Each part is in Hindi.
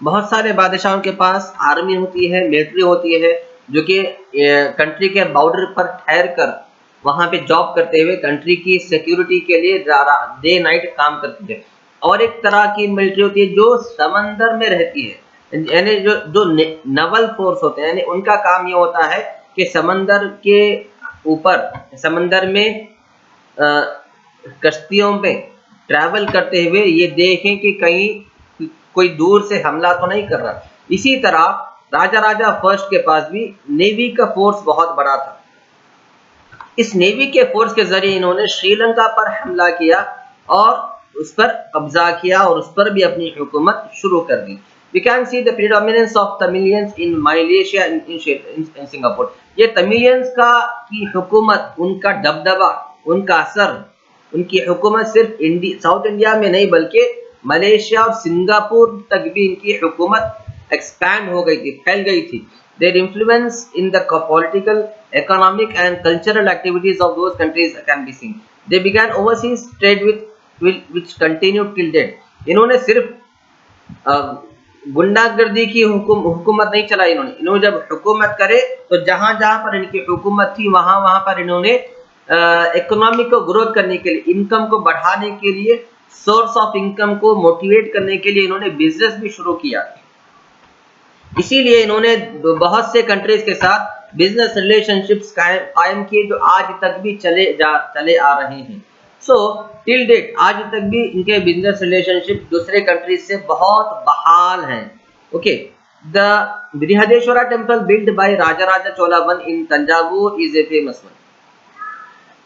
बहुत सारे बादशाहों के पास आर्मी होती है, मिलिट्री होती है, जो कि कंट्री के बॉर्डर पर ठहर कर वहाँ पे जॉब करते हुए कंट्री की सिक्योरिटी के लिए डे नाइट काम करती है। और एक तरह की मिलिट्री होती है जो समंदर में रहती है, यानी जो जो नवल फोर्स होते हैं, यानी उनका काम ये होता है कि समंदर के ऊपर, समंदर में कश्तियों पे ट्रैवल करते हुए ये देखें कि कहीं कोई दूर से हमला तो नहीं कर रहा। इसी तरह राजा राजा फर्स्ट के पास भी नेवी का फोर्स बहुत बड़ा था। इस नेवी के फोर्स के जरिए इन्होंने श्रीलंका पर हमला किया और उस पर कब्जा किया और उस पर भी अपनी हुकूमत शुरू कर दी। We can see the predominance of Tamilians in Malaysia in Singapore. ये तमिलियंस का की हुकूमत, उनका दबदबा, उनका असर, उनकी हुकूमत सिर्फ साउथ इंडिया में नहीं बल्कि मलेशिया और सिंगापुर तक भी इनकी हुकूमत एक्सपैंड हो गई थी, फैल गई थी। Their influence in the political, economic and cultural activities of those countries can be seen. They began overseas trade which continued till date. इन्होंने सिर्फ गुंडागर्दी की हुकूमत नहीं चलाई। इन्होंने जब हुकूमत करे तो जहां जहां पर इनकी हुकूमत थी वहां वहां पर इन्होंने इकोनॉमी को ग्रोथ करने के लिए, इनकम को बढ़ाने के लिए, सोर्स ऑफ इनकम को मोटिवेट करने के लिए इन्होंने बिजनेस भी शुरू किया। इसीलिए इन्होंने बहुत से कंट्रीज के साथ बिजनेस रिलेशनशिप्स कायम किए जो आज तक भी चले आ रहे हैं। सो टिल डेट आज तक भी इनके बिजनेस रिलेशनशिप दूसरे कंट्रीज से बहुत बहाल हैं। Okay, the Brihadeeswara temple built by Raja Raja Chola one in Thanjavur is a famous one.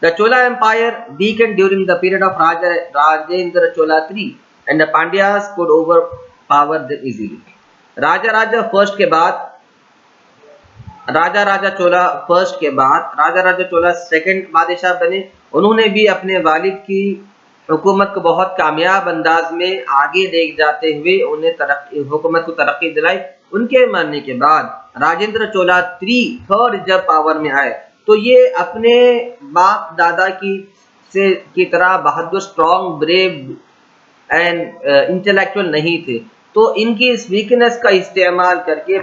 The Chola Empire weakened during the period of Rajendra Chola III and the Pandyas could overpower them easily. Raja Raja Chola second बादशाह बने। उन्होंने भी अपने वालिद की हुकूमत को बहुत कामयाब अंदाज में आगे ले जाते हुए उन्हें हुकूमत को तरक्की दिलाई। उनके मरने के बाद राजेंद्र चोला थर्ड जब पावर में आए तो ये अपने बाप दादा की तरह बहादुर, स्ट्रॉन्ग, ब्रेव एंड इंटेलेक्चुअल नहीं थे। तो इनकी इस वीकनेस का इस्तेमाल करके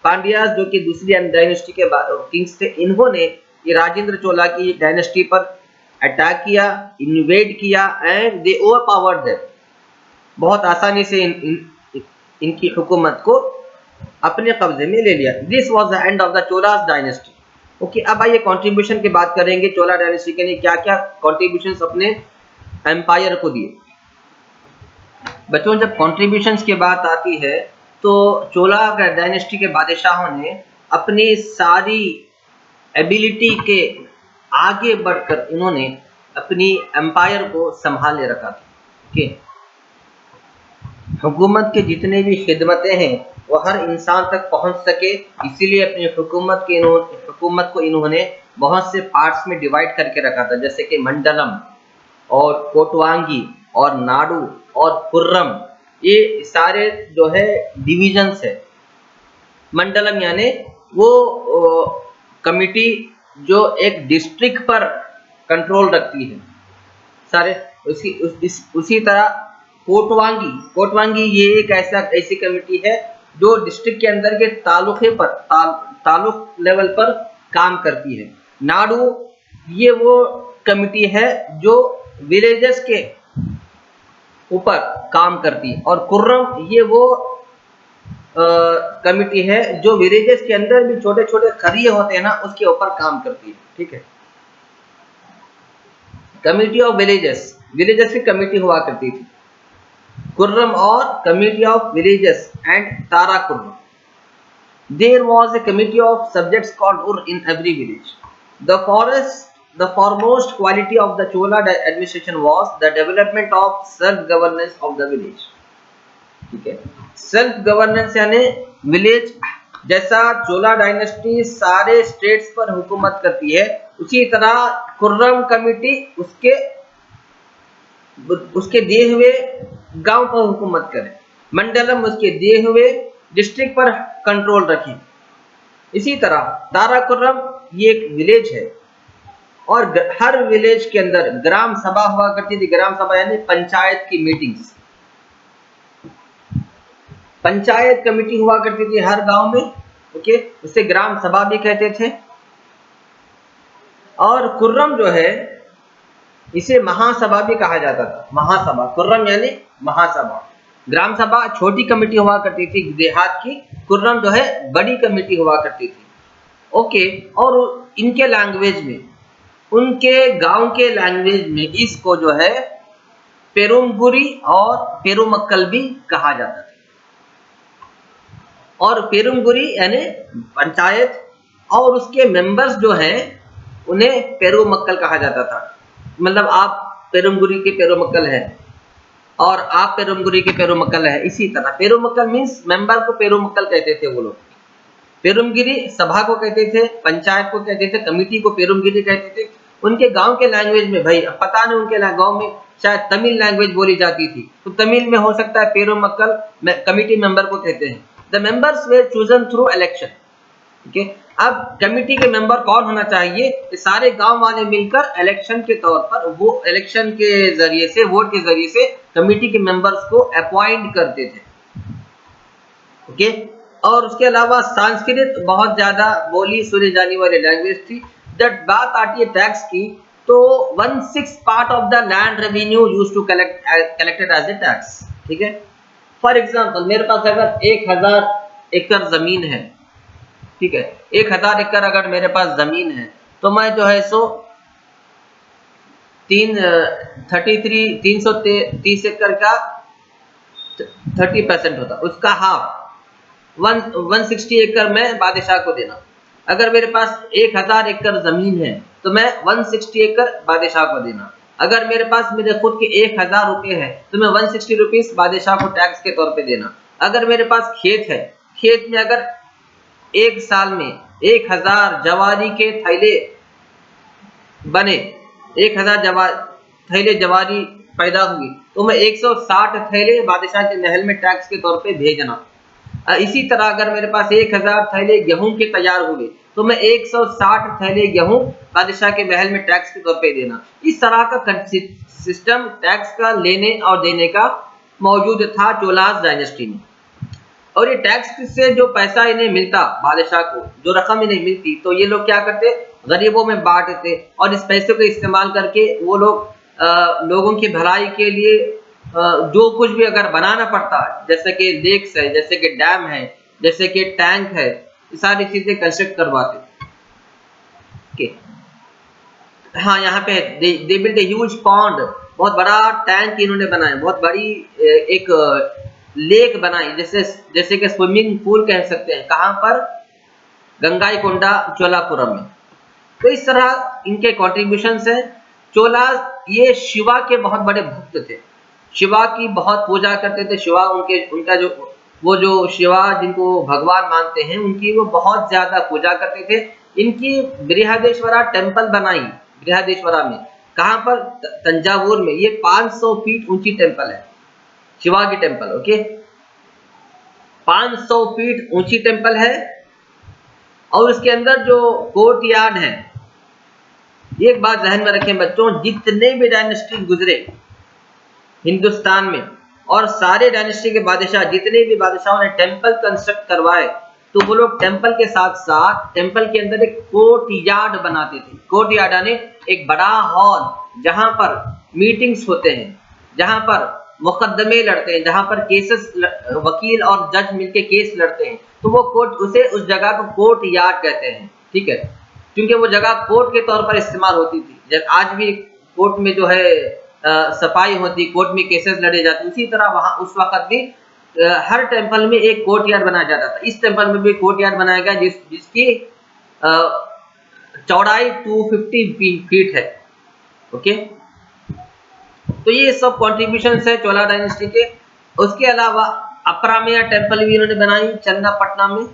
पांड्यास जो कि दूसरी डायनेस्टी के किंग्स थे, इन्होंने ये राजेंद्र चोला की डायनेस्टी पर अटैक किया, इन्वेड किया एंड दे ओवरपावर्ड देम। बहुत आसानी से इनकी हुकूमत को अपने कब्जे में ले लिया। This was the end of the Cholas dynasty. Okay, अब आइए कंट्रीब्यूशन की बात करेंगे। चोला डायनेस्टी के ने क्या क्या कंट्रीब्यूशंस अपने एम्पायर को दिए। बच्चों, जब कंट्रीब्यूशंस की बात आती है तो चोला डायनेस्टी के बादशाहों ने अपनी सारी एबिलिटी के आगे बढ़कर इन्होंने अपनी एम्पायर को संभाले रखा था। ओके, हुकूमत के जितने भी खिदमतें हैं वो हर इंसान तक पहुंच सके, इसीलिए अपनी हुकूमत को इन्होंने बहुत से पार्ट्स में डिवाइड करके रखा था, जैसे कि मंडलम और कोटवांगी और नाडू और खुर्रम। ये सारे जो है डिविजन्स है। मंडलम यानी वो कमिटी जो एक डिस्ट्रिक्ट पर कंट्रोल रखती है सारे। उसी तरह कोटवांगी ये एक ऐसी कमिटी है जो डिस्ट्रिक्ट के अंदर के तालुके पर तालुक लेवल पर काम करती है। नाडू ये वो कमिटी है जो विलेजेस के ऊपर काम करती है, और खुर्रम ये वो कमिटी है जो विलेजेस के अंदर भी छोटे छोटे करिए होते हैं ना, उसके ऊपर काम करती है। ठीक है, कमिटी ऑफ विलेजेस की कमिटी हुआ करती थी, खुर्रम और committee of villages and Tara Khurram. There was a committee of subjects called Ur in every village. The foremost quality of the Chola administration was the development of self-governance of the village. ठीक है, सेल्फ गवर्नेंस यानी विलेज, जैसा चोला डायनेस्टी सारे स्टेट्स पर हुकूमत करती है, उसी तरह खुर्रम कमिटी उसके दिए हुए गांव पर हुकूमत करे, मंडलम उसके दिए हुए डिस्ट्रिक्ट पर कंट्रोल रखे। इसी तरह तारा खुर्रम ये एक विलेज है और हर विलेज के अंदर ग्राम सभा हुआ करती थी। ग्राम सभा यानी पंचायत की मीटिंग्स। पंचायत कमेटी हुआ करती थी हर गांव में, ओके, उसे ग्राम सभा भी कहते थे। और खुर्रम जो है इसे महासभा भी कहा जाता था। महासभा, खुर्रम यानी महासभा। ग्राम सभा छोटी कमेटी हुआ करती थी देहात की, खुर्रम जो है बड़ी कमेटी हुआ करती थी, ओके। और इनके लैंग्वेज में, उनके गांव के लैंग्वेज में इसको जो है पेरुमगुरी और पेरुमक्कल भी कहा जाता था। और पेरुमगुरी यानी पंचायत और उसके मेंबर्स जो हैं उन्हें पेरुमक्कल कहा जाता था। मतलब आप पेरुमगुरी के पेरुमक्कल हैं और आप पेरुमगुरी के पेरुमक्कल हैं। इसी तरह पेरुमक्कल मीन्स मेंबर को पेरुमक्कल कहते थे वो लोग। पेरुमगिरी सभा को कहते थे, पंचायत को कहते थे, कमेटी को पेरुमगिरी कहते थे। उनके गांव के लैंग्वेज में भाई पता नहीं, उनके गांव में शायद तमिल लैंग्वेज बोली जाती थी, तो तमिल में हो सकता है पेरुमक्कल कमेटी मेंबर को कहते हैं। The members were chosen through election, ठीक है। अब कमेटी के मेंबर कौन होना चाहिए, सारे गांव वाले मिलकर इलेक्शन के तौर पर, वो इलेक्शन के जरिए से, वोट के जरिए से कमेटी के मेंबर्स को अपॉइंट करते थे, ओके। और उसके अलावा संस्कृत बहुत ज्यादा बोली सुनी जाने वाली लैंग्वेज थी। जब बात आती है टैक्स की, तो 1/6 part of the land revenue used to collected as a tax, ठीक है। फॉर एग्जांपल मेरे पास अगर 1000 एकड़ जमीन है, ठीक है, 1000 एकड़ अगर मेरे पास जमीन है, तो मैं जो है सो 330 एकड़ का 30% होता, उसका हाफ 160 एकड़ में बादशाह को देना। अगर मेरे पास 1000 एकड़ जमीन है तो मैं 160 एकड़ बादशाह को देना। अगर मेरे पास मेरे खुद के 1000 रुपए है तो मैं 160 रुपीस बादशाह को टैक्स के तौर पे देना। अगर मेरे पास खेत है, खेत में अगर एक साल में 1000 जवारी के थैले बने, 1000 थैले जवारी पैदा हुई, तो मैं 160 थैले बादशाह के महल में टैक्स के तौर पे भेजना। इसी तरह अगर मेरे पास 1000 थैले गेहूं के तैयार हुए, तो मैं 160 थैले गेहूं बादशाह के महल में टैक्स के तौर पे देना। इस तरह का सिस्टम टैक्स का लेने और देने का मौजूद था चोलास डायनेस्टी में। और ये टैक्स से जो पैसा इन्हें मिलता, बादशाह को जो रकम इन्हें मिलती, तो ये लोग क्या करते, गरीबों में बांटते और इस पैसे को इस्तेमाल करके वो लोग लोगों की भलाई के लिए जो कुछ भी अगर बनाना पड़ता है, जैसे कि लेक्स है, जैसे कि डैम है, जैसे कि टैंक है, ये सारी चीजें कंस्ट्रक्ट करवाते। हाँ, यहाँ पे they build a huge pond, बहुत बड़ा टैंक इन्होंने बनाया, बहुत बड़ी एक लेक बनाई, जैसे कि स्विमिंग पूल कह सकते हैं। कहाँ पर, गंगाईकोंडा चोलापुरम में। तो इस तरह इनके कॉन्ट्रीब्यूशंस हैं। चोला ये शिवा के बहुत बड़े भक्त थे, शिवा की बहुत पूजा करते थे। शिवा उनका जो शिवा जिनको भगवान मानते हैं, उनकी वो बहुत ज्यादा पूजा करते थे। इनकी बृहदेश्वरा टेम्पल बनाई, बृहदेश्वरा में, कहाँ पर, तंजावुर में। ये 500 फीट ऊंची टेम्पल है, शिवा की टेम्पल, ओके। 500 फीट ऊंची टेम्पल है। और उसके अंदर जो कोर्ट यार्ड है, एक बात ध्यान में रखें बच्चों, जितने भी डायनेस्टी गुजरे हिंदुस्तान में, और सारे डायनेस्टी के बादशाह, जितने भी बादशाहों ने टेम्पल कंस्ट्रक्ट करवाए, तो वो लोग टेम्पल के साथ साथ टेम्पल के अंदर एक कोर्ट यार्ड बनाते थे। कोर्ट यार्ड यानी एक बड़ा हॉल जहां पर मीटिंग्स होते हैं, जहां पर मुकदमे लड़ते हैं, जहां पर केसेस, वकील और जज मिलके केस लड़ते हैं, तो वो कोर्ट, उस जगह को कोर्ट यार्ड कहते हैं, ठीक है। क्योंकि वो जगह कोर्ट के तौर पर इस्तेमाल होती थी। जब आज भी कोर्ट में जो है सफाई होती, कोर्ट में केसेस लड़े जाते, उसी तरह वहां उस वक्त भी हर टेम्पल में एक कोर्ट यार्ड बनाया जाता था। इस टेम्पल में भी कोर्ट यार्ड बनाया गया जिसकी चौड़ाई 250 फीट है, ओके। तो ये सब कॉन्ट्रीब्यूशन है चोला डायनेस्टी के। उसके अलावा अपरामेया टेम्पल भी इन्होंने बनाई चन्नापट्टना में,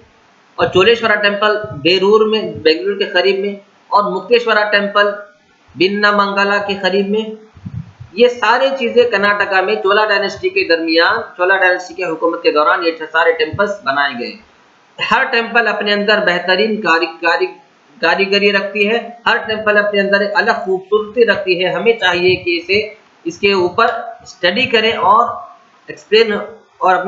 और चोलेश्वरा टेम्पल बेरूर में, बेंगलुरु के करीब में, और मुक्तेश्वरा टेम्पल बिन्नामंगला के करीब में। ये सारी चीजें कर्नाटका में चोला डायनेस्टी के दरमियान, चोला डायनेस्टी के हुकूमत के दौरान ये सारे टेम्पल्स बनाए गए। हर टेम्पल अपने अंदर बेहतरीन कारीगरी रखती है, हर टेम्पल अपने अंदर एक अलग खूबसूरती रखती है। हमें चाहिए कि इसके ऊपर स्टडी करें और एक्सप्लेन और